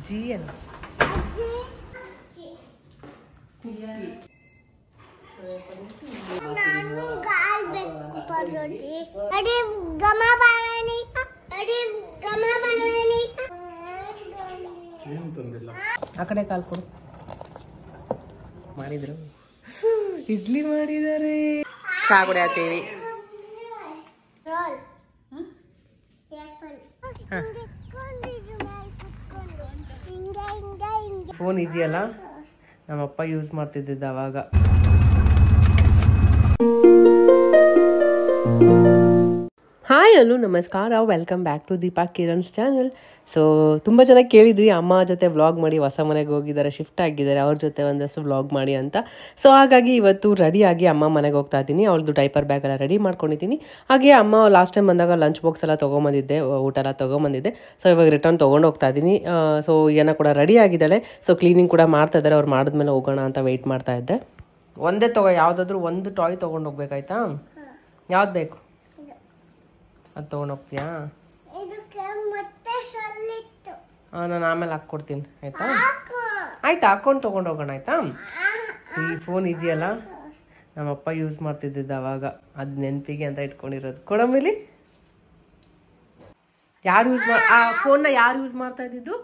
G ಅಲ್ಲ ಆ ಕಡೆ ಕಾಲ್ ಕೊಡು. ಮಾಡಿದ್ರು ಇಡ್ಲಿ ಮಾಡಿದ್ದಾರೆ. ಚಾ ಕುಡಿಯತ್ತೀವಿ. ಫೋನ್ ಇದೆಯಲ್ಲ ನಮ್ಮಪ್ಪ ಯೂಸ್ ಮಾಡ್ತಿದ್ದಿದ್ದ ಅವಾಗ. ಹಾಯ್ ಹಲೋ ನಮಸ್ಕಾರ, welcome back to Deepa Kiran's channel. So ತುಂಬ ಜನ ಕೇಳಿದ್ವಿ ಅಮ್ಮ ಜೊತೆ ವ್ಲಾಗ್ ಮಾಡಿ, ಹೊಸ ಮನೆಗೆ ಹೋಗಿದ್ದಾರೆ, ಶಿಫ್ಟ್ ಆಗಿದ್ದಾರೆ, ಅವ್ರ ಜೊತೆ ಒಂದಷ್ಟು ವ್ಲಾಗ್ ಮಾಡಿ ಅಂತ. ಸೊ ಹಾಗಾಗಿ ಇವತ್ತು ರೆಡಿಯಾಗಿ ಅಮ್ಮ ಮನೆಗೆ ಹೋಗ್ತಾ ಇದ್ದೀನಿ. ಅವಳದು ಡೈಪರ್ ಬ್ಯಾಗ್ ಎಲ್ಲ ರೆಡಿ ಮಾಡ್ಕೊಂಡಿದ್ದೀನಿ. ಹಾಗೆ ಅಮ್ಮ ಲಾಸ್ಟ್ ಟೈಮ್ ಬಂದಾಗ ಲಂಚ್ ಬಾಕ್ಸ್ ಎಲ್ಲ ತೊಗೊಂಬಂದಿದ್ದೆ, ಊಟ ಎಲ್ಲ ತೊಗೊಂಬಂದಿದ್ದೆ. ಸೊ ಇವಾಗ ರಿಟರ್ನ್ ತೊಗೊಂಡು ಹೋಗ್ತಾ ಇದ್ದೀನಿ. ಸೊ ಏನೋ ಕೂಡ ರೆಡಿ ಆಗಿದ್ದಾಳೆ. ಸೊ ಕ್ಲೀನಿಂಗ್ ಕೂಡ ಮಾಡ್ತಾ ಇದ್ದಾರೆ. ಅವ್ರು ಮಾಡಿದ್ಮೇಲೆ ಹೋಗೋಣ ಅಂತ ವೆಯ್ಟ್ ಮಾಡ್ತಾ ಇದ್ದೆ. ಒಂದೇ ಯಾವುದಾದ್ರೂ ಒಂದು ಟಾಯ್ ತೊಗೊಂಡು ಹೋಗ್ಬೇಕಾಯ್ತಾ? ಯಾವ್ದು ಬೇಕು ಅದು ತೊಗೊಂಡು ಹೋಗ್ತೀಯಾ? ನಾನು ಆಮೇಲೆ ಹಾಕ್ಕೊಡ್ತೀನಿ ಆಯ್ತಾ? ಆಯ್ತು, ಹಾಕ್ಕೊಂಡು ತೊಗೊಂಡು ಹೋಗೋಣ ಆಯ್ತಾ? ಈ ಫೋನ್ ಇದೆಯಲ್ಲ ನಮ್ಮಪ್ಪ ಯೂಸ್ ಮಾಡ್ತಿದ್ದಿದ್ದು ಅವಾಗ, ಅದು ನೆನಪಿಗೆ ಅಂತ ಇಟ್ಕೊಂಡಿರೋದು. ಕೊಡಂಬಿಲಿ ಯಾರು ಯೂಸ್ ಆ ಫೋನ್ನ ಯಾರು ಯೂಸ್ ಮಾಡ್ತಾ ಇದ್ದಿದ್ದು?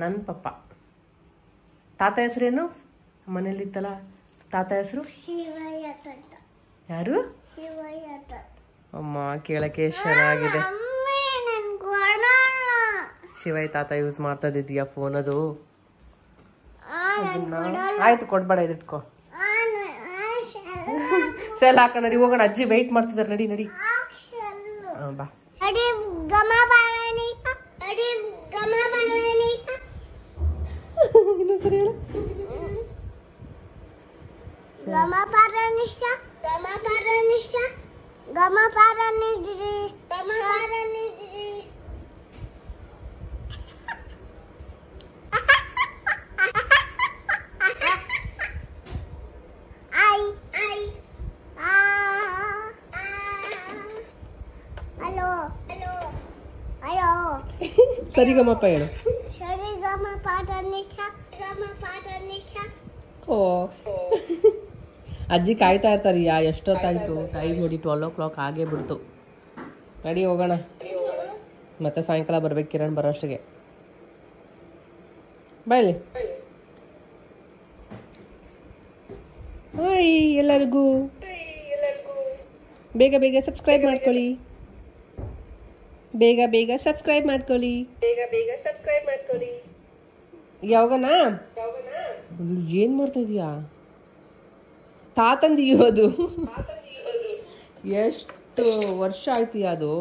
ನನ್ನ ಪಪ್ಪ. ತಾತ ಹೆಸರೇನು? ಮನೇಲಿತ್ತಲ್ಲ ತಾತ ಹೆಸರು ಯಾರು? ಅಮ್ಮ ಕೇಳಕ್ಕೆ ಚೆನ್ನಾಗಿದೆ. ಶಿವಯ್ಯ ತಾತ ಯೂಸ್ ಮಾಡ್ತಾ ಇದ್ದಿದ್ಯಾ ಫೋನ್? ಅದು ಆಯ್ತು, ಕೊಡ್ಬೇಡ, ಇದಿಟ್ಕೋ. ಸೆಲ್ ಹಾಕ, ನಡಿ ಹೋಗೋಣ. ಅಜ್ಜಿ ವೆಯ್ಟ್ ಮಾಡ್ತಿದ್ದಾರೆ, ನಡಿ ನಡಿ. ಬಾ. ಇನ್ನೊಂದ್ಸರಿ ಹೇಳು. ಸರಿಗಮಪ್ಪ ಹೇಳು. ಓ ಅಜ್ಜಿ ಕಾಯ್ತಾ ಇರ್ತಾರೆ. ಎಷ್ಟೊತ್ತಾಯ್ತು? ಟೈಮ್ ನೋಡಿ 12 o'clock ಆಗೇ ಬಿಡ್ತು. ನಡಿ ಹೋಗೋಣ. ಮತ್ತೆ ಸಾಯಂಕಾಲ ಬರ್ಬೇಕು ಕಿರಣ್ ಬರೋಷ್ಟಿಗೆ. ಬಾಯ್ಲಿ. ಹಾಯ್ ಎಲ್ಲರಿಗೂ. ಬೇಗ ಬೇಗ ಸಬ್ಸ್ಕ್ರೈಬ್ ಮಾಡ್ಕೊಳ್ಳಿ. ಬೇಗ ಬೇಗ ಸಬ್ಸ್ಕ್ರೈಬ್ ಮಾಡ್ಕೊಳ್ಳಿ. ಯಾವಾಗನಾ? ಏನ್ ಮಾಡ್ತಾ ಇದೀಯಾ? ತಾತಂದಿಯೋದು ಎಷ್ಟು ವರ್ಷ ಆಯ್ತು ಅದು?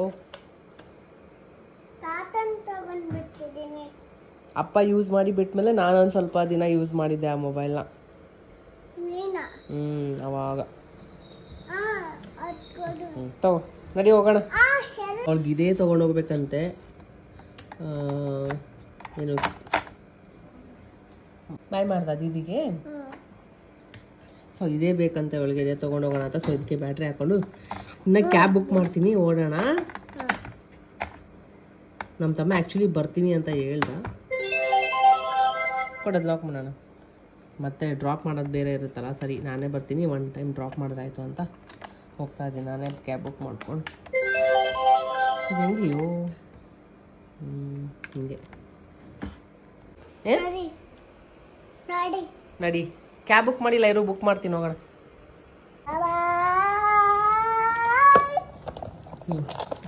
ಅಪ್ಪ ಯೂಸ್ ಮಾಡಿ ಬಿಟ್ಮೇಲೆ ನಾನೊಂದು ಸ್ವಲ್ಪ ದಿನ ಯೂಸ್ ಮಾಡಿದ್ದೆ ಆ ಮೊಬೈಲ್ನ. ಅವಾಗ ತಗೋ, ನಡಿ ಹೋಗೋಣ. ಅವ್ಳಿಗೆ ಇದೇ ತೊಗೊಂಡೋಗ್ಬೇಕಂತೆ. ಏನು ಬಾಯ್ ಮಾಡ್ದ ದೀದಿಗೆ? ಸೊ ಇದೇ ಬೇಕಂತೆ ಅವಳಿಗೆ, ಇದೇ ತೊಗೊಂಡೋಗೋಣ ಅಂತ. ಸೊ ಇದಕ್ಕೆ ಬ್ಯಾಟ್ರಿ ಹಾಕೊಂಡು ಇನ್ನು ಕ್ಯಾಬ್ ಬುಕ್ ಮಾಡ್ತೀನಿ, ಓಡೋಣ. ನಮ್ಮ ತಮ್ಮ ಆ್ಯಕ್ಚುಲಿ ಬರ್ತೀನಿ ಅಂತ ಹೇಳ್ದ. ಕೊಡೋದು ಲಾಕ್ ಮಾಡೋಣ. ಮತ್ತೆ ಡ್ರಾಪ್ ಮಾಡೋದು ಬೇರೆ ಇರುತ್ತಲ್ಲ, ಸರಿ ನಾನೇ ಬರ್ತೀನಿ, ಒನ್ ಟೈಮ್ ಡ್ರಾಪ್ ಮಾಡೋದಾಯ್ತು ಅಂತ ಹೋಗ್ತಾ ಇದ್ದೀನಿ. ನಾನೇ ಕ್ಯಾಬ್ ಬುಕ್ ಮಾಡ್ಕೊಂಡು. ಹೆಂಗಿಯೋ ಹಿಂಗೆ ನಡಿ. ಕ್ಯಾಬ್ ಬುಕ್ ಮಾಡಿಲ್ಲ, ಇರೋ ಬುಕ್ ಮಾಡ್ತೀನಿ, ಹೋಗೋಣ.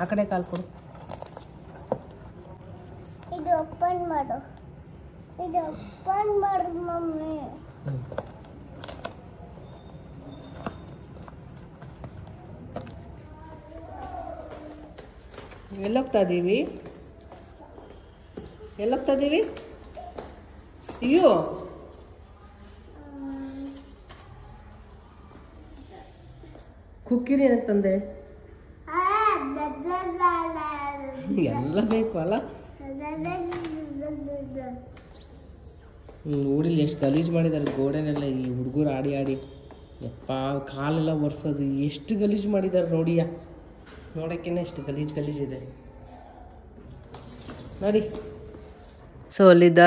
ಆ ಕಡೆ ಕಾಲ್ ಕೊಡು. ಇದು ಓಪನ್ ಮಾಡು. ಇದು ಓಪನ್ ಮಾಡು ಮಮ್ಮಿ. ಎಲ್ಲೋಗ್ತಾ ಇದೀವಿ? ಎಲ್ಲೋಗ್ತಾ ಇದೀವಿ? ಅಯ್ಯೋ ಕುಕ್ಕಿರಿ ಏನಕ್ಕೆ ತಂದೆ? ಎಲ್ಲ ಬೇಕು ಅಲ್ಲ. ಊರಲ್ಲಿ ಎಷ್ಟು ಗಲೀಜು ಮಾಡಿದ್ದಾರೆ ಗೋಡೆನೆಲ್ಲ, ಈ ಹುಡುಗರು ಆಡಿ ಆಡಿ. ಯಪ್ಪ ಕಾಲೆಲ್ಲ ಒರೆಸೋದು ಎಷ್ಟು ಗಲೀಜು ಮಾಡಿದ್ದಾರೆ ನೋಡಿಯಾ. ನೋಡೋಕ್ಕೇನೆ ಎಷ್ಟು ಗಲೀಜು ಗಲೀಜಿದೆ ನೋಡಿ. ಸೊ ಅಲ್ಲಿದ್ದ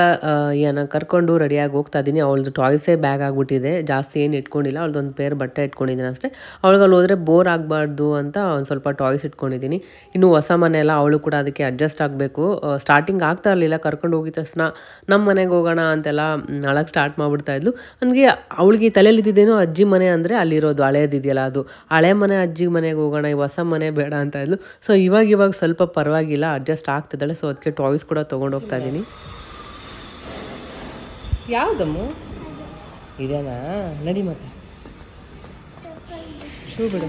ಏನೋ ಕರ್ಕೊಂಡು ರೆಡಿಯಾಗಿ ಹೋಗ್ತಾ ಇದ್ದೀನಿ. ಅವಳದು ಟಾಯ್ಸೇ ಬ್ಯಾಗ್ ಆಗಿಬಿಟ್ಟಿದೆ, ಜಾಸ್ತಿ ಏನು ಇಟ್ಕೊಂಡಿಲ್ಲ. ಅವಳದೊಂದು ಪೇರ್ ಬಟ್ಟೆ ಇಟ್ಕೊಂಡಿದ್ದೀನಿ ಅಷ್ಟೇ. ಅವಳಿಗೆ ಅಲ್ಲಿ ಹೋದರೆ ಬೋರ್ ಆಗಬಾರ್ದು ಅಂತ ಒಂದು ಸ್ವಲ್ಪ ಟಾಯ್ಸ್ ಇಟ್ಕೊಂಡಿದ್ದೀನಿ. ಇನ್ನು ಹೊಸ ಮನೆ ಎಲ್ಲ ಅವಳು ಕೂಡ ಅದಕ್ಕೆ ಅಡ್ಜಸ್ಟ್ ಆಗಬೇಕು. ಸ್ಟಾರ್ಟಿಂಗ್ ಆಗ್ತಾ ಇರಲಿಲ್ಲ, ಕರ್ಕೊಂಡು ಹೋಗಿದ ತಕ್ಷಣ ನಮ್ಮ ಮನೆಗೆ ಹೋಗೋಣ ಅಂತೆಲ್ಲ ಅಳಕ್ಕೆ ಸ್ಟಾರ್ಟ್ ಮಾಡಿಬಿಡ್ತಾ ಇದ್ಲು. ನನಗೆ ಅವಳಿಗೆ ತಲೆಯಲ್ಲಿ ಇದ್ದಿದ್ದೇನೋ ಅಜ್ಜಿ ಮನೆ ಅಂದರೆ ಅಲ್ಲಿರೋದು ಹಳೇದಿದೆಯಲ್ಲ ಅದು ಹಳೆ ಮನೆ, ಅಜ್ಜಿ ಮನೆಗೆ ಹೋಗೋಣ, ಈ ಹೊಸ ಮನೆ ಬೇಡ ಅಂತ ಇದ್ಲು. ಸೊ ಇವಾಗ ಸ್ವಲ್ಪ ಪರವಾಗಿಲ್ಲ, ಅಡ್ಜಸ್ಟ್ ಆಗ್ತಿದ್ದಾಳೆ. ಸೊ ಅದಕ್ಕೆ ಟಾಯ್ಸ್ ಕೂಡ ತೊಗೊಂಡು ಹೋಗ್ತಾ ಇದ್ದೀನಿ. ಯಾವುದಮ್ಮು ಇದೇನಾ? ನಡಿ ಮತ್ತೆ ಶೂ ಬಿಡು.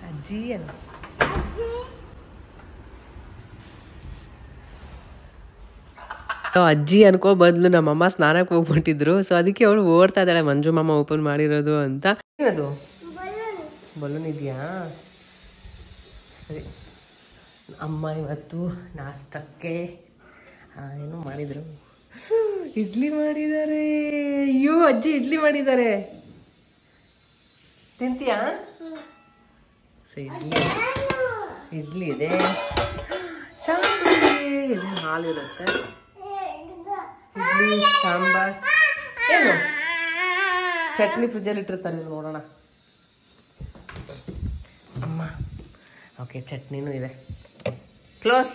ಅಜ್ಜಿ ಅಲ್ಲ, ಅಜ್ಜಿ ಅನ್ಕೋ ಬದಲು ನಮ್ಮಮ್ಮ ಸ್ನಾನಕ್ಕೆ ಹೋಗ್ಬಿಟ್ಟಿದ್ರು. ಸೊ ಅದಕ್ಕೆ ಅವಳು ಓಡ್ತಾ ಇದ್ದಾಳೆ, ಮಂಜು ಮಾಮ ಓಪನ್ ಮಾಡಿರೋದು ಅಂತ. ಏನದು ಬಲೂನ್ ಇದೆಯಾ? ಸರಿ, ಅಮ್ಮ ಇವತ್ತು ನಾಷ್ಟಕ್ಕೆ ಏನು ಮಾಡಿದರು? ಇಡ್ಲಿ ಮಾಡಿದ್ದಾರೆ. ಅಯ್ಯೋ ಅಜ್ಜಿ ಇಡ್ಲಿ ಮಾಡಿದ್ದಾರೆ, ತಿಂತೀಯಾ? ಸೊ ಇಡ್ಲಿ ಇದೆ, ಸಾಂಬಾರ್ ಇದೆ, ಹಾಲಿರುತ್ತೆ, ಇಡ್ಲಿ ಸಾಂಬಾರ್, ಏನು ಚಟ್ನಿ ಫ್ರಿಜ್ಜಲ್ಲಿ ಇಟ್ಟಿರ್ತಾರೆ, ನೋಡೋಣ ಅಮ್ಮ. ಓಕೆ, ಚಟ್ನಿನೂ ಇದೆ. ಕ್ಲೋಸ್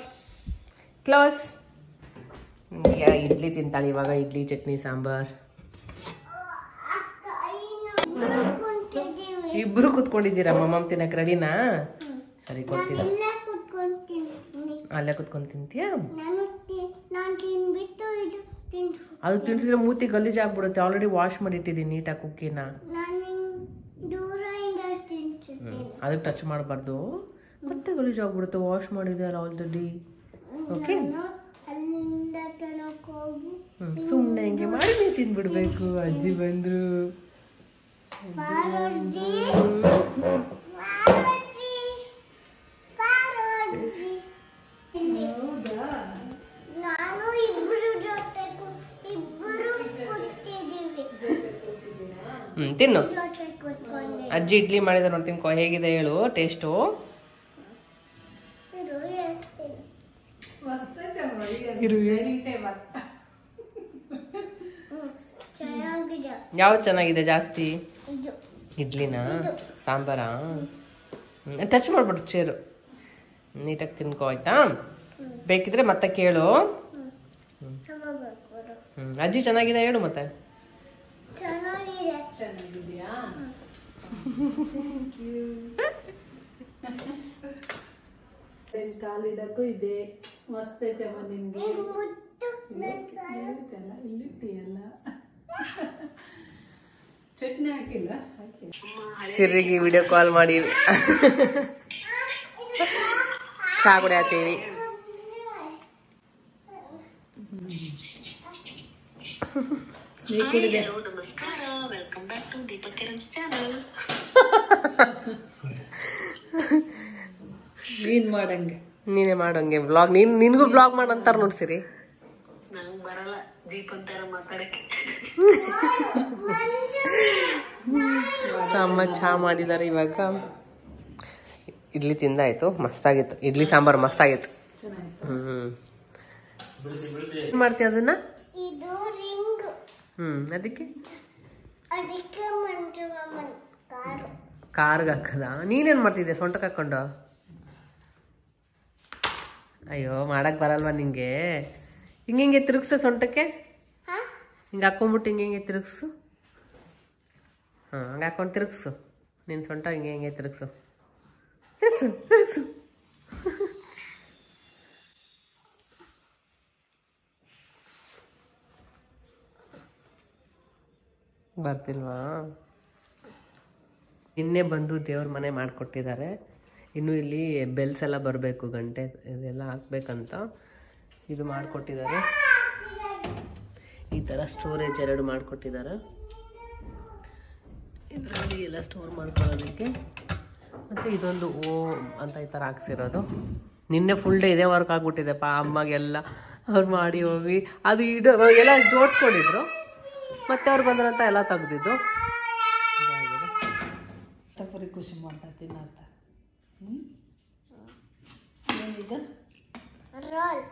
ಇಡ್ಲಿ ತಿಂತಾಳೆ ಇವಾಗ, ಇಡ್ಲಿ ಚಟ್ನಿ ಸಾಂಬಾರ್. ಇಬ್ರು ಕುತ್ಕೊಂಡಿದ್ದೀರಾ ಮಮ್ಮ ತಿನ್ನಕ್ಕೆ? ರೆಡಿನಾ? ಸರಿ, ಕೊಡ್ತೀನಿ. ಅಲ್ಲೇ ಕುತ್ಕೊಂಡು ತಿಂತೀಯಾ? ಅದು ತಿನ್ಸಿದ್ರೆ ಮೂತಿ ಗಲೀಜ್ ಆಗ್ಬಿಡುತ್ತೆ. ಆಲ್ರೆಡಿ ವಾಶ್ ಮಾಡಿ ಇಟ್ಟಿದ್ದೀನಿ ನೀಟಾಗಿ ಕುಕ್ಕಿನ. ಅದಕ್ಕೆ ಟಚ್ ಮಾಡಬಾರ್ದು, ಮತ್ತೆ ಗಲೀಜ್ ಆಗ್ಬಿಡುತ್ತೆ. ವಾಶ್ ಮಾಡಿದೆ ಅಲ್ಲ ಆಲ್ರೆಡಿ. ಓಕೆ, ಸುಮ್ಮನೆ ಹಿಂಗೆ ಮಾಡಿ ನೀವು ತಿಂದ್ಬಿಡ್ಬೇಕು. ಅಜ್ಜಿ ಬಂದ್ರು. ತಿನ್ನು. ಅಜ್ಜಿ ಇಡ್ಲಿ ಮಾಡಿದ್ರೆ ನೋಡಿ, ತಿನ್ಕೋ. ಹೇಗಿದೆ ಹೇಳು ಟೇಸ್ಟು? ಯಾವ್ದು ಚೆನ್ನಾಗಿದೆ ಜಾಸ್ತಿ? ಇಡ್ಲಿನಾ ಸಾಂಬಾರಾ? ಟಚ್ ಮಾಡ್ಬಿಟ್ಟು ಚೇರು, ನೀಟಾಗಿ ತಿನ್ಕೋ ಆಯ್ತಾ? ಬೇಕಿದ್ರೆ ಮತ್ತೆ ಕೇಳು. ಅಜ್ಜಿ ಚೆನ್ನಾಗಿದೆ ಹೇಳು ಮತ್ತೆ. ಚೆನ್ನಾಗಿದೆಯಾ? ಕಾಲಿಡಕ್ಕೂ ಇದೆ, ಮಸ್ತ್ ಐತೆ ಅಮ್ಮ ನಿನ್ಗೆ. ಇಲ್ಲಿಟ್ಟಿಯಲ್ಲ, ಚಟ್ನಿ ಹಾಕಿಲ್ಲ. ಸಿರ್ರಿಗೆ ವಿಡಿಯೋ ಕಾಲ್ ಮಾಡಿ ಚಾ ಕುಡಿಯತ್ತೀವಿ. ನಮಸ್ಕಾರ, welcome back to Deepak Kiran's channel. ನೀನ್ ಮಾಡಂಗೆ, ನೀನೇ ಮಾಡಂಗೆ ವ್ಲಾಗ್. ನಿನ್ಗೂ ವ್ಲಾಗ್ ಮಾಡಂತಾರ ನೋಡ್ಸಿರಿ. ನನಗ್ ಬರಲ್ಲ ದೀಪಂತಾರ ಮಾತಾಡಕ್ಕೆ. ಅಮ್ಮ ಚಾ ಮಾಡಿದ್ದಾರೆ ಇವಾಗ. ಇಡ್ಲಿ ತಿಂದಾಯ್ತು, ಮಸ್ತಾಗಿತ್ತು. ಇಡ್ಲಿ ಸಾಂಬಾರ್ ಮಸ್ತಾಗಿತ್ತು. ಏನ್ ಮಾಡ್ತೀಯ ಅದನ್ನ? ಅದಕ್ಕೆ ಕಾರ್ಗೆ ಹಾಕದ? ನೀನೇನ್ ಮಾಡ್ತಿದ್ದೆ ಸೊಂಟಕ್ಕೆ ಹಾಕೊಂಡು? ಅಯ್ಯೋ, ಮಾಡಕ್ ಬರಲ್ವಾ ನಿಂಗೆ? ಹಿಂಗೆ ತಿರುಗ್ಸು ಸೊಂಟಕ್ಕೆ, ಹಿಂಗೆ ಹಾಕೊಂಡ್ಬಿಟ್ಟು ಹಿಂಗೆ ತಿರುಗ್ಸು. ಹಂಗೆ ಹಾಕೊಂಡು ತಿರುಗ್ಸು. ನಿನ್ನ ಸೊಂಟ ಹಿಂಗೆ ತಿರುಗ್ಸು. ಬರ್ತಿಲ್ವಾ? ಇನ್ನೇ ಬಂದು ದೇವ್ರ ಮನೆ ಮಾಡಿಕೊಟ್ಟಿದ್ದಾರೆ. ಇನ್ನು ಇಲ್ಲಿ ಬೆಲ್ಸ್ ಎಲ್ಲ ಬರಬೇಕು, ಗಂಟೆ ಇದೆಲ್ಲ ಹಾಕ್ಬೇಕಂತ ಇದು ಮಾಡಿಕೊಟ್ಟಿದ್ದಾರೆ. ಈ ಥರ ಸ್ಟೋರೇಜ್ 2 ಮಾಡಿಕೊಟ್ಟಿದ್ದಾರೆ. ಇದರಲ್ಲಿ ಎಲ್ಲ ಸ್ಟೋರ್ ಮಾಡ್ಕೊಳ್ಳೋದಕ್ಕೆ. ಮತ್ತು ಇದೊಂದು ಓ ಅಂತ ಈ ಥರ ಹಾಕ್ಸಿರೋದು. ನಿನ್ನೆ ಫುಲ್ ಡೇ ಇದೇ ವರ್ಕ್ ಆಗ್ಬಿಟ್ಟಿದೆಪ್ಪ ಅಮ್ಮಾಗೆಲ್ಲ ಅವ್ರು ಮಾಡಿ ಹೋಗಿ ಅದು ಎಲ್ಲ ಜೋಡಿಸ್ಕೊಂಡಿದ್ರು ಮತ್ತೆ ಅವ್ರು ಬಂದ್ರಂತ ಎಲ್ಲ ತೆಗ್ದಿದ್ದು ತಪ್ಪರಿ ಖುಷಿ ಮಾಡ್ತಾ ತಿನ್ನತ್ತ ಏನಿದು ರೋಲ್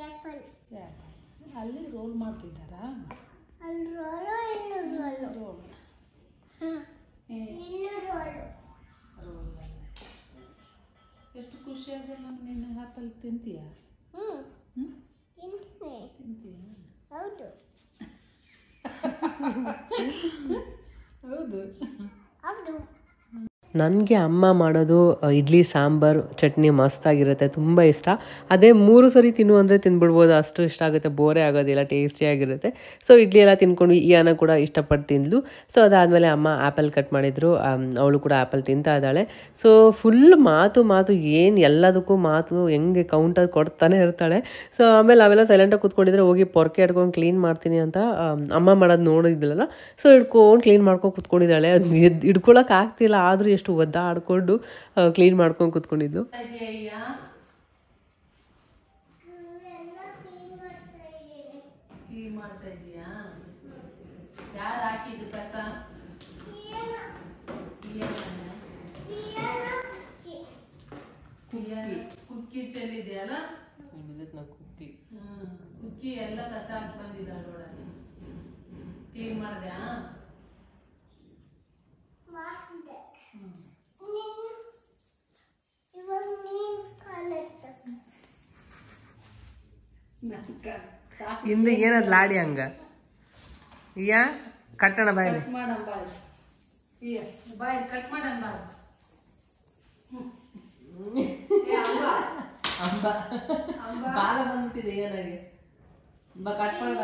ಆ್ಯಪಲ್ ಅಲ್ಲಿ ರೋಲ್ ಮಾಡ್ತಿದ್ದಾರಾ ಅಲ್ಲಿ ರೋಲು ಇನ್ನು ರೋಲು ರೋಲ್ ಇನ್ನು ರೋಲು ಎಷ್ಟು ಖುಷಿ ಆಗಲ್ಲ ನೀನು ಆ್ಯಪಲ್ ತಿಂತೀಯ ತಿಂತೀನಿ ತಿಂತೀಯ ಹೌದು ಹೌದು ಹೌದು ನನಗೆ ಅಮ್ಮ ಮಾಡೋದು ಇಡ್ಲಿ ಸಾಂಬಾರು ಚಟ್ನಿ ಮಸ್ತಾಗಿರುತ್ತೆ ತುಂಬ ಇಷ್ಟ ಅದೇ 3 ಸರಿ ತಿನ್ನು ಅಂದರೆ ತಿಂದ್ಬಿಡ್ಬೋದು ಅಷ್ಟು ಇಷ್ಟ ಆಗುತ್ತೆ ಬೋರೇ ಆಗೋದಿಲ್ಲ ಟೇಸ್ಟಿಯಾಗಿರುತ್ತೆ ಸೊ ಇಡ್ಲಿ ಎಲ್ಲ ತಿನ್ಕೊಂಡು ಈಯಾನ ಕೂಡ ಇಷ್ಟಪಟ್ಟು ತಿಂದ್ಲು ಸೊ ಅದಾದಮೇಲೆ ಅಮ್ಮ ಆ್ಯಪಲ್ ಕಟ್ ಮಾಡಿದ್ರು ಅವಳು ಕೂಡ ಆ್ಯಪಲ್ ತಿಂತಾ ಇದ್ದಾಳೆ ಸೊ ಫುಲ್ ಮಾತು ಏನು ಎಲ್ಲದಕ್ಕೂ ಮಾತು ಹೆಂಗೆ ಕೌಂಟರ್ ಕೊಡ್ತಾನೆ ಇರ್ತಾಳೆ ಸೊ ಆಮೇಲೆ ಅವೆಲ್ಲ ಸೈಲೆಂಟಾಗಿ ಕೂತ್ಕೊಂಡಿದ್ರೆ ಹೋಗಿ ಪೊರ್ಕೆ ಹಿಡ್ಕೊಂಡು ಕ್ಲೀನ್ ಮಾಡ್ತೀನಿ ಅಂತ ಅಮ್ಮ ಮಾಡೋದು ನೋಡಿದ್ಲಲ್ಲ ಸೊ ಹಿಡ್ಕೊಂಡು ಕ್ಲೀನ್ ಮಾಡ್ಕೊಂಡು ಕೂತ್ಕೊಂಡಿದ್ದಾಳೆ ಅದು ಹಿಡ್ಕೊಳಕ್ಕೆ ಆಗ್ತಿಲ್ಲ ಆದರೂ ಎಷ್ಟು ಒದ್ದಾಡ್ಕೊಂಡು ಕ್ಲೀನ್ ಮಾಡ್ಕೊಂಡು ಕೂತ್ಕೊಂಡಿದ್ದು ಕ್ಲೀನ್ ಮಾಡ್ತಾ ಇದೀಯಾ ಯಾರು ಹಾಕಿದ್ದು ಕಸ ಕುಕ್ಕಿ ಚೆಲ್ಲಿದೆಯಲ್ಲ ಕುಕ್ಕಿ ಕುಕ್ಕಿ ಎಲ್ಲ ಕಸ ಹಾಕಿ ಬಂದಿದ್ದಾಳೆ ಒಳಗೆ ಕ್ಲೀನ್ ಮಾಡಿದ್ಯಾ ಇವಾಗ ನೀನು ಕಾಲತ್ತ ಹಿಂದೆ ಏನದ್ ಲಾಡಿ ಹಂಗ ಯಾ ಕಟ್ಟಣ ಬಾಯ್ ಮಾಡಣ ಬಾಯ್ ಕಟ್ ಮಾಡಣ ಅಂಬ ಬಾಲ ಬಂದ್ಬಿಟ್ಟಿದೆ ಏನಾಗಿ ಕಟ್ ಮಾಡ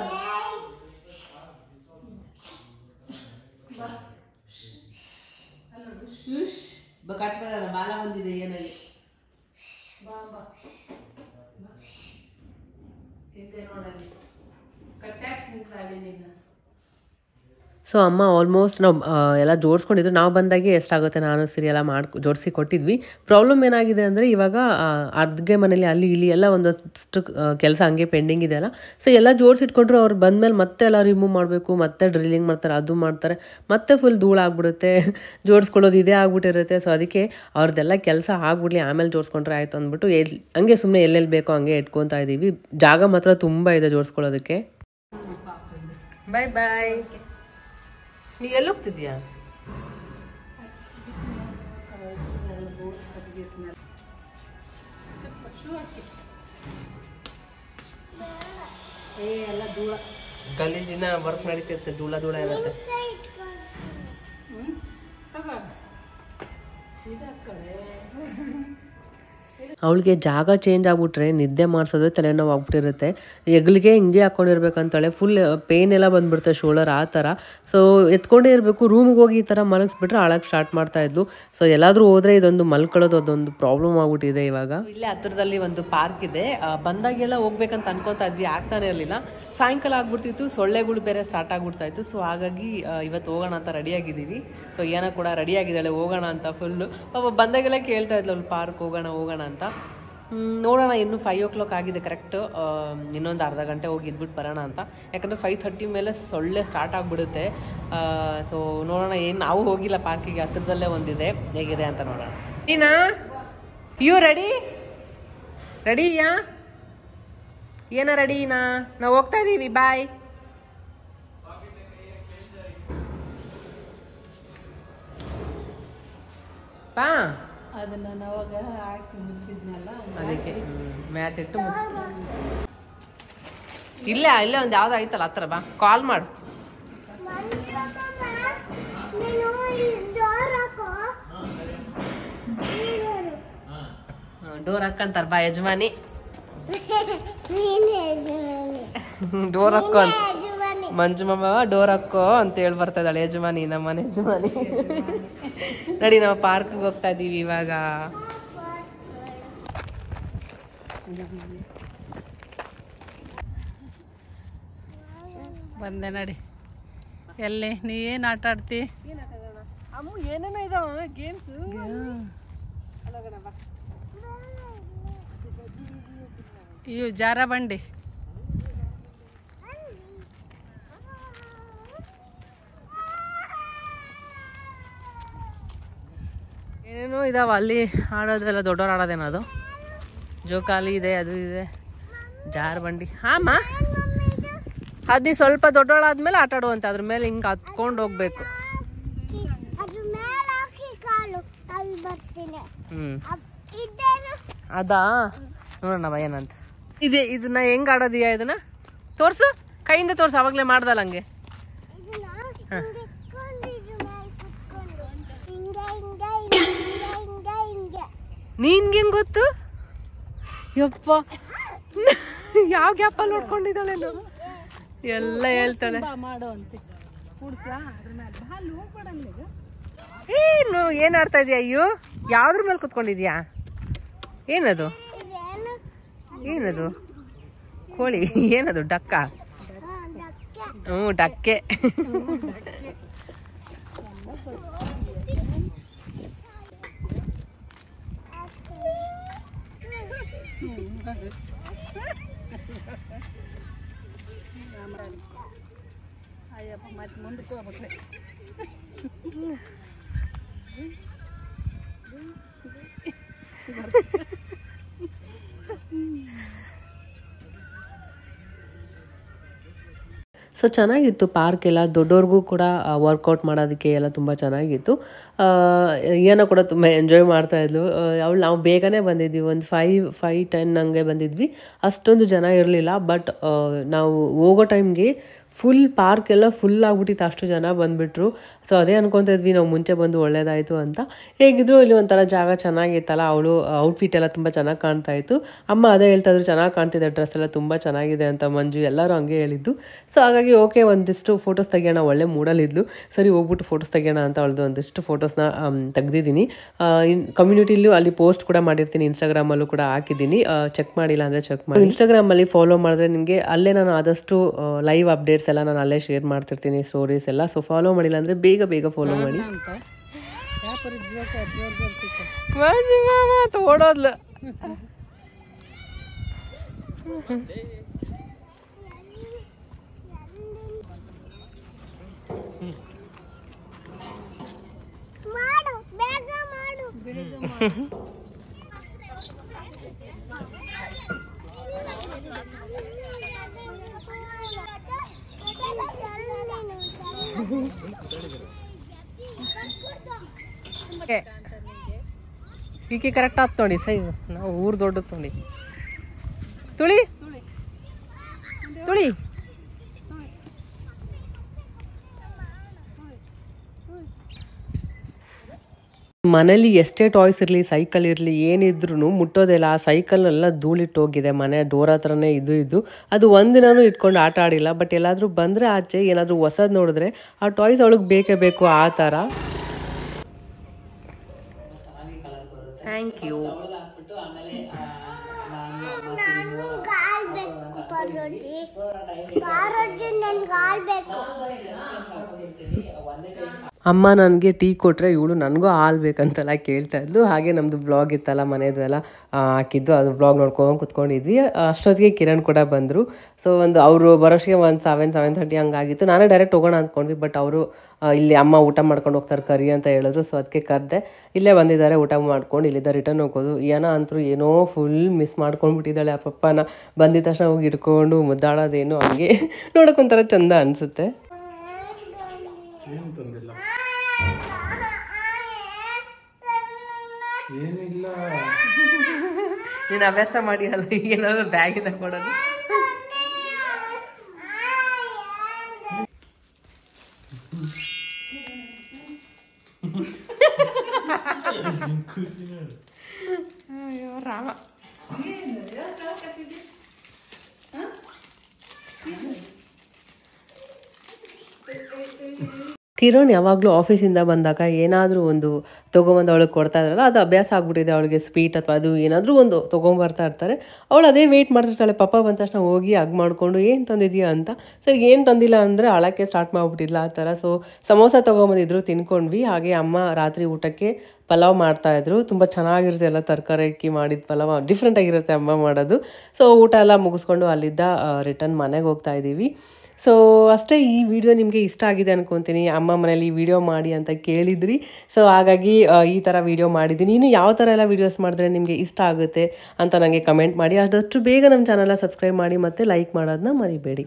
ಕಟ್ ಮಾಡೋಣ ಬಾಲ ಬಂದಿದೆ ಏನಾಗಿ ಬಾ ಬಾ ತಿಂದೆ ನೋಡಲ್ಲಿ ಕಟ್ಟಾಕ್ ನಿಂತಾಳೆ ನಿನ್ನ ಸೊ ಅಮ್ಮ ಆಲ್ಮೋಸ್ಟ್ ನಾವು ಎಲ್ಲ ಜೋಡಿಸ್ಕೊಂಡಿದ್ರು ನಾವು ಬಂದಾಗೆ ಎಷ್ಟಾಗುತ್ತೆ ನಾನು ಸರಿ ಎಲ್ಲ ಜೋಡಿಸಿ ಕೊಟ್ಟಿದ್ವಿ ಪ್ರಾಬ್ಲಮ್ ಏನಾಗಿದೆ ಅಂದರೆ ಇವಾಗ ಅಡುಗೆ ಮನೇಲಿ ಅಲ್ಲಿ ಇಲ್ಲಿ ಎಲ್ಲ ಒಂದಷ್ಟು ಕೆಲಸ ಹಂಗೆ ಪೆಂಡಿಂಗ್ ಇದೆಯಲ್ಲ ಸೊ ಎಲ್ಲ ಜೋಡಿಸಿಟ್ಕೊಂಡ್ರು ಅವ್ರು ಬಂದಮೇಲೆ ಮತ್ತೆ ಎಲ್ಲ ರಿಮೂವ್ ಮಾಡಬೇಕು ಮತ್ತೆ ಡ್ರಿಲ್ಲಿಂಗ್ ಮಾಡ್ತಾರೆ ಅದು ಮಾಡ್ತಾರೆ ಮತ್ತೆ ಫುಲ್ ಧೂಳಾಗ್ಬಿಡುತ್ತೆ ಜೋಡಿಸ್ಕೊಳ್ಳೋದು ಇದೇ ಆಗ್ಬಿಟ್ಟಿರುತ್ತೆ ಸೊ ಅದಕ್ಕೆ ಅವ್ರದ್ದೆಲ್ಲ ಕೆಲಸ ಆಗ್ಬಿಡ್ಲಿ ಆಮೇಲೆ ಜೋಡಿಸ್ಕೊಂಡ್ರೆ ಆಯಿತು ಅಂದ್ಬಿಟ್ಟು ಹಂಗೆ ಸುಮ್ಮನೆ ಎಲ್ಲೆಲ್ಲಿ ಬೇಕೋ ಹಂಗೆ ಇಟ್ಕೊತಾ ಇದ್ದೀವಿ ಜಾಗ ಮಾತ್ರ ತುಂಬ ಇದೆ ಜೋಡಿಸ್ಕೊಳ್ಳೋದಕ್ಕೆ ಬಾಯ್ ಬಾಯ್ ನೀ ಎಲ್ಲಿ ಹೋಗ್ತಿದ್ಯಾ ಎಲ್ಲ ಧೂಳ ಗಲೀಜಿನ ವರ್ಕ್ ನಡೀತಿರುತ್ತೆ ಧೂಳ ಇರುತ್ತೆ ತಗೋ ಇದು ಕಡೆ ಅವಳಿಗೆ ಜಾಗ ಚೇಂಜ್ ಆಗ್ಬಿಟ್ರೆ ನಿದ್ದೆ ಮಾಡಿಸೋದು ತಲೆನೋವು ಆಗ್ಬಿಟ್ಟಿರುತ್ತೆ ಹೆಗ್ಲಿಗೆ ಹಿಂಗೆ ಹಾಕ್ಕೊಂಡಿರ್ಬೇಕಂತಾಳೆ ಫುಲ್ ಪೇನ್ ಎಲ್ಲ ಬಂದ್ಬಿಡುತ್ತೆ ಶೋಲ್ಡರ್ ಆ ಥರ ಸೊ ಎತ್ಕೊಂಡೇ ಇರಬೇಕು ರೂಮಿಗೆ ಹೋಗಿ ಈ ಥರ ಮಲಗಿಸ್ಬಿಟ್ರೆ ಅಳಕ್ಕೆ ಸ್ಟಾರ್ಟ್ ಮಾಡ್ತಾ ಇದ್ಲು ಸೊ ಎಲ್ಲಾದರೂ ಹೋದರೆ ಇದೊಂದು ಮಲ್ಕೊಳ್ಳೋದು ಅದೊಂದು ಪ್ರಾಬ್ಲಮ್ ಆಗ್ಬಿಟ್ಟಿದೆ ಇವಾಗ ಇಲ್ಲೇ ಹತ್ತಿರದಲ್ಲಿ ಒಂದು ಪಾರ್ಕ್ ಇದೆ ಬಂದಾಗೆಲ್ಲ ಹೋಗ್ಬೇಕಂತ ಅನ್ಕೋತಾ ಇದ್ವಿ ಆಗ್ತಾನೆ ಇರಲಿಲ್ಲ ಸಾಯಂಕಾಲ ಆಗ್ಬಿಡ್ತಿತ್ತು ಸೊಳ್ಳೆಗಳು ಬೇರೆ ಸ್ಟಾರ್ಟ್ ಆಗ್ಬಿಡ್ತಾ ಇತ್ತು ಸೊ ಹಾಗಾಗಿ ಇವತ್ತು ಹೋಗೋಣ ಅಂತ ರೆಡಿಯಾಗಿದ್ದೀವಿ ಸೊ ಏನೋ ಕೂಡ ರೆಡಿಯಾಗಿದ್ದಾಳೆ ಹೋಗೋಣ ಅಂತ ಫುಲ್ಲು ಪಾಪ ಬಂದಾಗೆಲ್ಲ ಕೇಳ್ತಾ ಇದ್ಲು ಅಲ್ಲಿ ಪಾರ್ಕ್ ಹೋಗೋಣ ಅಂತ ನೋಡೋಣ ಇನ್ನು 5 o'clock ಆಗಿದೆ ಕರೆಕ್ಟ್ ಇನ್ನೊಂದು ಅರ್ಧ ಗಂಟೆ ಹೋಗಿ ಇದ್ಬಿಟ್ಟು ಬರೋಣ ಅಂತ ಯಾಕಂದರೆ 5:30 ಮೇಲೆ ಸೊಳ್ಳೆ ಸ್ಟಾರ್ಟ್ ಆಗಿಬಿಡುತ್ತೆ ಸೊ ನೋಡೋಣ ಏನು ನಾವು ಹೋಗಿಲ್ಲ ಪಾರ್ಕಿಗೆ ಹತ್ತಿರದಲ್ಲೇ ಒಂದಿದೆ ಹೇಗಿದೆ ಅಂತ ನೋಡೋಣ ಏನಾ ಯು ರೆಡಿಯಾ ಏನ ರೆಡಿನಾ ನಾವು ಹೋಗ್ತಾ ಇದ್ದೀವಿ ಬಾಯ್ ಬಾ ಅದನ್ನ ನಾವಾಗ ಹಾಕಿ ಮುಚ್ಚಿದ್ನಲ್ಲ ಅದಕ್ಕೆ ಮ್ಯಾಟ್ ಇಟ್ಟು ಇಲ್ಲೇ ಒಂದು ಯಾವ್ದು ಆಯ್ತಲ್ಲ ಹತ್ರ ಬಾ ಕಾಲ್ ಮಾಡು ಡೋರ್ ಹಾಕಂತಾರ ಬಾ ಯಜಮಾನಿ ಡೋರ್ ಹಾಕೋ ಅಂತ ಮಂಜು ಮಾಮ ಡೋರ್ ಹಾಕೋ ಅಂತ ಹೇಳಿ ಬರ್ತಾ ಇದ್ದಾಳೆ ಯಜಮಾನಿ ನಮ್ಮನೆ ಯಜಮಾನಿ ನಡಿ ನಾವು ಪಾರ್ಕ್ಗೆ ಹೋಗ್ತಾ ಇದೀವಿ ಇವಾಗ ಬಂದೆ ನಡಿ ಎಲ್ಲಿ ನೀ ಏನು ಆಟ ಆಡ್ತಿ ಏನೇನೋ ಇದಾವ ಗೇಮ್ಸ್ ಇವು ಜಾರ ಬಂಡಿ. ಏನೇನೋ ಇದಾವ ಅಲ್ಲಿ ಆಡೋದೆಲ್ಲ, ದೊಡ್ಡವ್ರು ಆಡೋದೇನೋ ಅದು. ಜೋಕಾಲಿ ಇದೆ, ಅದು ಇದೆ, ಜಾರ ಬಂಡಿ. ಹಾಮ್ಮ ಅದು ನೀ ಸ್ವಲ್ಪ ದೊಡ್ಡವಳಾದ್ಮೇಲೆ ಆಟ ಆಡುವಂತೆ, ಅದ್ರ ಮೇಲೆ ಹಿಂಗೆ ಹತ್ಕೊಂಡು ಹೋಗ್ಬೇಕು. ಅದಾ ನೋಡೋಣ ಏನಂತ. ಇದೆ, ಇದನ್ನ ಹೆಂಗ್ ಆಡೋದಿಯಾ? ಇದನ್ನ ತೋರ್ಸು, ಕೈಯಿಂದ ತೋರ್ಸು. ಅವಾಗಲೇ ಮಾಡ್ದಲ್ಲ ಹಂಗೆ. ನಿನ್ಗೇನ್ ಗೊತ್ತು? ಯಪ್ಪ, ಯಾವ ಗ್ಯಾಪಲ್ಲಿ ನೋಡ್ಕೊಂಡಿದ್ದಾಳೆ ಎಲ್ಲ ಹೇಳ್ತಾಳೆ. ಏನು ಏನ್ ಆಡ್ತಾ ಇದೀಯ? ಅಯ್ಯೋ, ಯಾವ್ದ್ರ ಮೇಲೆ ಕುತ್ಕೊಂಡಿದ್ಯಾ? ಏನದು? ಏನದು? ಕೋಳಿ? ಏನದು? ಡಕ್ಕ? ಡಕ್ಕೆ. ಸೊ ಚೆನ್ನಾಗಿತ್ತು ಪಾರ್ಕ್ ಎಲ್ಲ, ದೊಡ್ಡವ್ರಿಗೂ ಕೂಡ ವರ್ಕೌಟ್ ಮಾಡೋದಕ್ಕೆ ಎಲ್ಲ ತುಂಬ ಚೆನ್ನಾಗಿತ್ತು. ಏನೋ ಕೂಡ ತುಂಬ ಎಂಜಾಯ್ ಮಾಡ್ತಾಯಿದ್ಲು ಅವಳು. ನಾವು ಬೇಗನೆ ಬಂದಿದ್ವಿ, ಒಂದು 5:10 ಹಂಗೆ ಬಂದಿದ್ವಿ. ಅಷ್ಟೊಂದು ಜನ ಇರಲಿಲ್ಲ. ಬಟ್ ನಾವು ಹೋಗೋ ಟೈಮ್ಗೆ ಫುಲ್ ಪಾರ್ಕ್ ಎಲ್ಲ ಫುಲ್ ಆಗ್ಬಿಟ್ಟಿತ್ತು, ಅಷ್ಟು ಜನ ಬಂದುಬಿಟ್ರು. ಸೊ ಅದೇ ಅನ್ಕೊತಾ ಇದ್ವಿ ನಾವು ಮುಂಚೆ ಬಂದು ಒಳ್ಳೇದಾಯಿತು ಅಂತ. ಹೇಗಿದ್ರು ಇಲ್ಲಿ ಒಂಥರ ಜಾಗ ಚೆನ್ನಾಗಿತ್ತಲ್ಲ, ಅವಳು ಔಟ್ಫಿಟ್ ಎಲ್ಲ ತುಂಬ ಚೆನ್ನಾಗಿ ಕಾಣ್ತಾ ಇತ್ತು. ಅಮ್ಮ ಅದೇ ಹೇಳ್ತಾ ಇದ್ರು, ಚೆನ್ನಾಗಿ ಕಾಣ್ತಿದೆ ಡ್ರೆಸ್ ಎಲ್ಲ, ತುಂಬ ಚೆನ್ನಾಗಿದೆ ಅಂತ. ಮಂಜು ಎಲ್ಲರೂ ಹಂಗೆ ಹೇಳಿದ್ದು. ಸೊ ಹಾಗಾಗಿ ಓಕೆ, ಒಂದಿಷ್ಟು ಫೋಟೋಸ್ ತೆಗಿಯೋಣ, ಒಳ್ಳೆ ಮೂಡಲ್ಲಿದ್ಲು. ಸರಿ ಹೋಗ್ಬಿಟ್ಟು ಫೋಟೋಸ್ ತೆಗಿಯೋಣ ಅಂತ ಅವಳದು ಒಂದಿಷ್ಟು ಫೋಟೋಸ್ನ ತೆಗ್ದಿದ್ದೀನಿ. ಕಮ್ಯುನಿಟಿಲೂ ಅಲ್ಲಿ ಪೋಸ್ಟ್ ಕೂಡ ಮಾಡಿರ್ತೀನಿ, ಇನ್ಸ್ಟಾಗ್ರಾಮಲ್ಲೂ ಕೂಡ ಹಾಕಿದ್ದೀನಿ. ಚೆಕ್ ಮಾಡಿಲ್ಲ ಅಂದರೆ ಚೆಕ್ ಮಾಡಿ. ಇನ್ಸ್ಟಾಗ್ರಾಮಲ್ಲಿ ಫಾಲೋ ಮಾಡಿದ್ರೆ ನಿಮಗೆ ಅಲ್ಲೇ ನಾನು ಆದಷ್ಟು ಲೈವ್ ಅಪ್ಡೇಟ್ಸ್ ಎಲ್ಲ ನಾನು ಅಲ್ಲೇ ಶೇರ್ ಮಾಡ್ತಿರ್ತೀನಿ, ಸ್ಟೋರೀಸ್ ಎಲ್ಲ. ಸೊ ಫಾಲೋ ಮಾಡಿಲ್ಲ ಅಂದರೆ ಬೇಗ ಫಾಲೋ ಮಾಡಿ. ಓಡೋದ್ಲು. ಈಕೆ ಕರೆಕ್ಟ್ ಆತ್ ನೋಡಿ ಸೈಜ್. ನಾವು ಊರು ದೊಡ್ಡದು ನೋಡಿ. ತುಳಿ ತುಳಿ ಮನೇಲಿ ಎಷ್ಟೇ ಟಾಯ್ಸ್ ಇರಲಿ, ಸೈಕಲ್ ಇರಲಿ, ಏನಿದ್ರು ಮುಟ್ಟೋದಿಲ್ಲ. ಆ ಸೈಕಲ್ನೆಲ್ಲ ಧೂಳಿಟ್ಟೋಗಿದೆ. ಮನೆ ಡೋರ್ ಹತ್ರನೇ ಇದು ಅದು ಒಂದಿನೂ ಇಟ್ಕೊಂಡು ಆಟ ಆಡಿಲ್ಲ. ಬಟ್ ಎಲ್ಲಾದರೂ ಬಂದರೆ ಆಚೆ ಏನಾದರೂ ಹೊಸದು ನೋಡಿದ್ರೆ ಆ ಟಾಯ್ಸ್ ಅವಳಿಗೆ ಬೇಕೇ ಬೇಕು, ಆ ಥರ. Thank you. ಅಮ್ಮ ನನಗೆ ಟೀ ಕೊಟ್ಟರೆ ಇವಳು ನನಗೂ ಹಾಲು ಬೇಕಂತೆಲ್ಲ ಕೇಳ್ತಾ ಇದ್ಲು. ಹಾಗೆ ನಮ್ಮದು ಬ್ಲಾಗ್ ಇತ್ತಲ್ಲ ಮನೆಯದು ಎಲ್ಲ ಹಾಕಿದ್ದು, ಅದು ಬ್ಲಾಗ್ ನೋಡ್ಕೊಂಡು ಕುತ್ಕೊಂಡಿದ್ವಿ. ಅಷ್ಟೊತ್ತಿಗೆ ಕಿರಣ್ ಕೂಡ ಬಂದರು. ಸೊ ಅವರು ಬರೋಷ್ಗೆ ಒಂದು 7:30 ಹಂಗಾಗಿತ್ತು. ನಾನೇ ಡೈರೆಕ್ಟ್ ಹೋಗೋಣ ಅಂದ್ಕೊಂಡ್ವಿ. ಬಟ್ ಅವರು ಇಲ್ಲಿ ಅಮ್ಮ ಊಟ ಮಾಡ್ಕೊಂಡು ಹೋಗ್ತಾರೆ ಕರಿ ಅಂತ ಹೇಳಿದ್ರು. ಸೊ ಅದಕ್ಕೆ ಕರೆದೆ. ಇಲ್ಲೇ ಬಂದಿದ್ದಾರೆ, ಊಟ ಮಾಡ್ಕೊಂಡು ಇಲ್ಲಿದ್ದ ರಿಟರ್ನ್ ಹೋಗೋದು. ಅಂತೂ ಏನೋ ಫುಲ್ ಮಿಸ್ ಮಾಡ್ಕೊಂಡ್ಬಿಟ್ಟಿದ್ದಾಳೆ ಆ ಪಪ್ಪನ. ಬಂದಿದ ತಕ್ಷಣ ಹೋಗಿ ಇಟ್ಕೊಂಡು ಮುದ್ದಾಡೋದೇನು ಹಂಗೆ ನೋಡೋಕ್ಕೊಂಥರ ಚಂದ ಅನಿಸುತ್ತೆ. ನೀನು ಅಭ್ಯಾಸ ಮಾಡಿ ಅಲ್ಲ ಏನಾದ್ರು ಬ್ಯಾಗಿಂದ ಕೊಡೋದು. ಅಯ್ಯೋ ರಾಮ. ಕಿರಣ್ ಯಾವಾಗಲೂ ಆಫೀಸಿಂದ ಬಂದಾಗ ಏನಾದರೂ ಒಂದು ತೊಗೊಂಬಂದು ಅವಳಿಗೆ ಕೊಡ್ತಾ ಇದ್ರಲ್ಲ, ಅದು ಅಭ್ಯಾಸ ಆಗ್ಬಿಟ್ಟಿದೆ ಅವಳಿಗೆ. ಸ್ವೀಟ್ ಅಥವಾ ಅದು ಏನಾದರೂ ಒಂದು ತೊಗೊಂಬರ್ತಾ ಇರ್ತಾರೆ. ಅವಳು ಅದೇ ವೆಯ್ಟ್ ಮಾಡ್ತಿರ್ತಾಳೆ. ಪಾಪ ಬಂದ ತಕ್ಷಣ ಹೋಗಿ ಹಗ್ ಮಾಡಿಕೊಂಡು ಏನು ತಂದಿದ್ದೀಯಾ ಅಂತ. ಸೊ ಏನು ತಂದಿಲ್ಲ ಅಂದರೆ ಅಳಕ್ಕೆ ಸ್ಟಾರ್ಟ್ ಮಾಡಿಬಿಟ್ಟಿದ್ಲ ಆ ಥರ. ಸೊ ಸಮೋಸ ತೊಗೊಂಬಂದಿದ್ರು, ತಿನ್ಕೊಂಡ್ವಿ. ಹಾಗೆ ಅಮ್ಮ ರಾತ್ರಿ ಊಟಕ್ಕೆ ಪಲಾವ್ ಮಾಡ್ತಾಯಿದ್ರು. ತುಂಬ ಚೆನ್ನಾಗಿರುತ್ತೆ, ಎಲ್ಲ ತರಕಾರಿ ಹಾಕಿ ಮಾಡಿದ ಪಲಾವ್ ಡಿಫ್ರೆಂಟಾಗಿರುತ್ತೆ ಅಮ್ಮ ಮಾಡೋದು. ಸೊ ಊಟ ಎಲ್ಲ ಮುಗಿಸ್ಕೊಂಡು ಅಲ್ಲಿದ್ದ ರಿಟರ್ನ್ ಮನೆಗೆ ಹೋಗ್ತಾ ಇದ್ದೀವಿ. ಸೊ ಅಷ್ಟೇ, ಈ ವಿಡಿಯೋ ನಿಮಗೆ ಇಷ್ಟ ಆಗಿದೆ ಅನ್ಕೊತೀನಿ. ಅಮ್ಮ ಮನೇಲಿ ವಿಡಿಯೋ ಮಾಡಿ ಅಂತ ಕೇಳಿದ್ರಿ. ಸೊ ಹಾಗಾಗಿ ಈ ಥರ ವಿಡಿಯೋ ಮಾಡಿದ್ದೀನಿ. ಇನ್ನು ಯಾವ ಥರ ಎಲ್ಲ ವೀಡಿಯೋಸ್ ಮಾಡಿದ್ರೆ ನಿಮಗೆ ಇಷ್ಟ ಆಗುತ್ತೆ ಅಂತ ನನಗೆ ಕಮೆಂಟ್ ಮಾಡಿ. ಆದಷ್ಟು ಬೇಗ ನಮ್ಮ ಚಾನಲ್ನ ಸಬ್ಸ್ಕ್ರೈಬ್ ಮಾಡಿ ಮತ್ತು ಲೈಕ್ ಮಾಡೋದನ್ನ ಮರಿಬೇಡಿ.